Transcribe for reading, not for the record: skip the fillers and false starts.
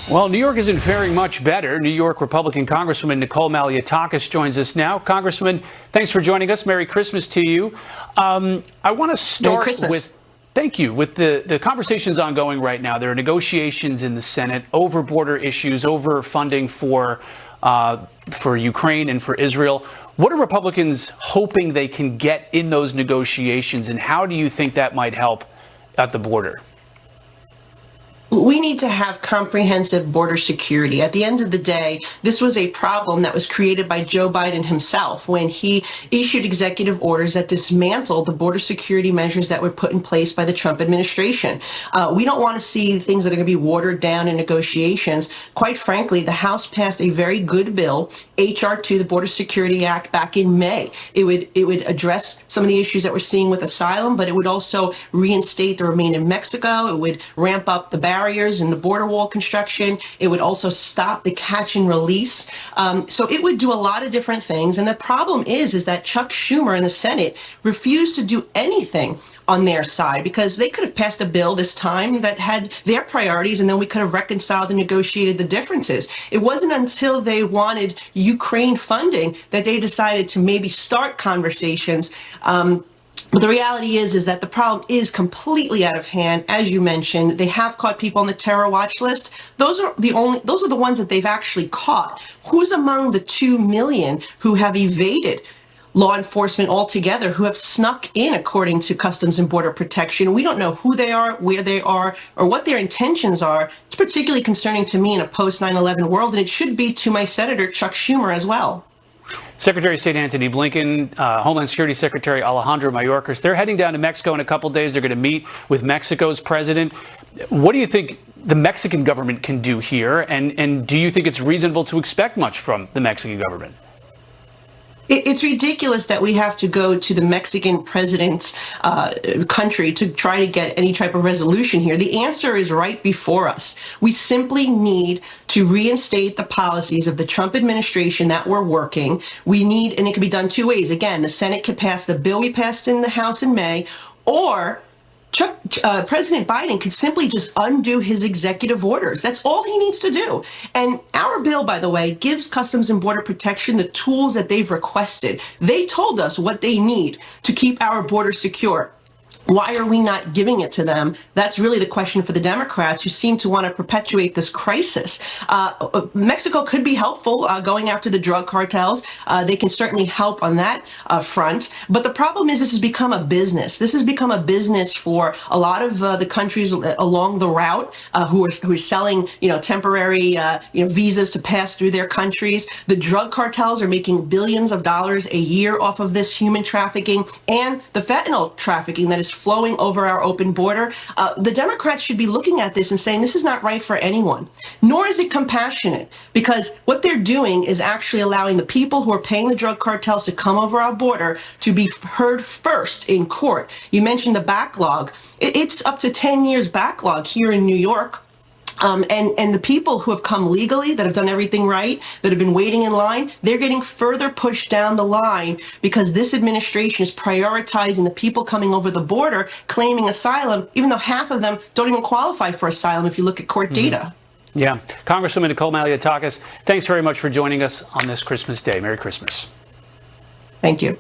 Well, New York isn't faring much better. New York Republican Congresswoman Nicole Malliotakis joins us now. Congresswoman, thanks for joining us. Merry Christmas to you. I want to start with, thank you, with the conversations ongoing right now. There are negotiations in the Senate over border issues, over funding for Ukraine and for Israel. What are Republicans hoping they can get in those negotiations, and how do you think that might help at the border? We need to have comprehensive border security. At the end of the day, this was a problem that was created by Joe Biden himself when he issued executive orders that dismantled the border security measures that were put in place by the Trump administration. We don't want to see things that are going to be watered down in negotiations. Quite frankly, the House passed a very good bill, H.R. 2, the Border Security Act, back in May. It would address some of the issues that we're seeing with asylum, but it would also reinstate the Remain in Mexico. It would ramp up the barriers in the border wall construction. It would also stop the catch and release. So it would do a lot of different things. And the problem is that Chuck Schumer in the Senate refused to do anything on their side, because they could have passed a bill this time that had their priorities, and then we could have reconciled and negotiated the differences. It wasn't until they wanted Ukraine funding that they decided to maybe start conversations. But the reality is that the problem is completely out of hand. As you mentioned, they have caught people on the terror watch list. Those are the ones that they've actually caught. Who's among the 2 million who have evaded law enforcement altogether, who have snuck in according to Customs and Border Protection? We don't know who they are, where they are, or what their intentions are. It's particularly concerning to me in a post 9/11 world, and it should be to my Senator Chuck Schumer as well. Secretary of State Antony Blinken, Homeland Security Secretary Alejandro Mayorkas, they're heading down to Mexico in a couple days. They're going to meet with Mexico's president. What do you think the Mexican government can do here? And do you think it's reasonable to expect much from the Mexican government? It's ridiculous that we have to go to the Mexican president's country to try to get any type of resolution here. The answer is right before us. We simply need to reinstate the policies of the Trump administration that were working. We need, and it can be done two ways. Again, the Senate could pass the bill we passed in the House in May, or President Biden could simply just undo his executive orders. That's all he needs to do. And our bill, by the way, gives Customs and Border Protection the tools that they've requested. They told us what they need to keep our border secure. Why are we not giving it to them? That's really the question for the Democrats, who seem to want to perpetuate this crisis. Mexico could be helpful going after the drug cartels. They can certainly help on that front. But the problem is this has become a business. This has become a business for a lot of the countries along the route who are selling, temporary, visas to pass through their countries. The drug cartels are making billions of dollars a year off of this human trafficking and the fentanyl trafficking that is flowing over our open border. The Democrats should be looking at this and saying this is not right for anyone, nor is it compassionate, because what they're doing is actually allowing the people who are paying the drug cartels to come over our border to be heard first in court. You mentioned the backlog. It's up to 10 years backlog here in New York. And the people who have come legally, that have done everything right, that have been waiting in line, they're getting further pushed down the line because this administration is prioritizing the people coming over the border, claiming asylum, even though half of them don't even qualify for asylum if you look at court data. Yeah. Congresswoman Nicole Malliotakis, thanks very much for joining us on this Christmas Day. Merry Christmas. Thank you.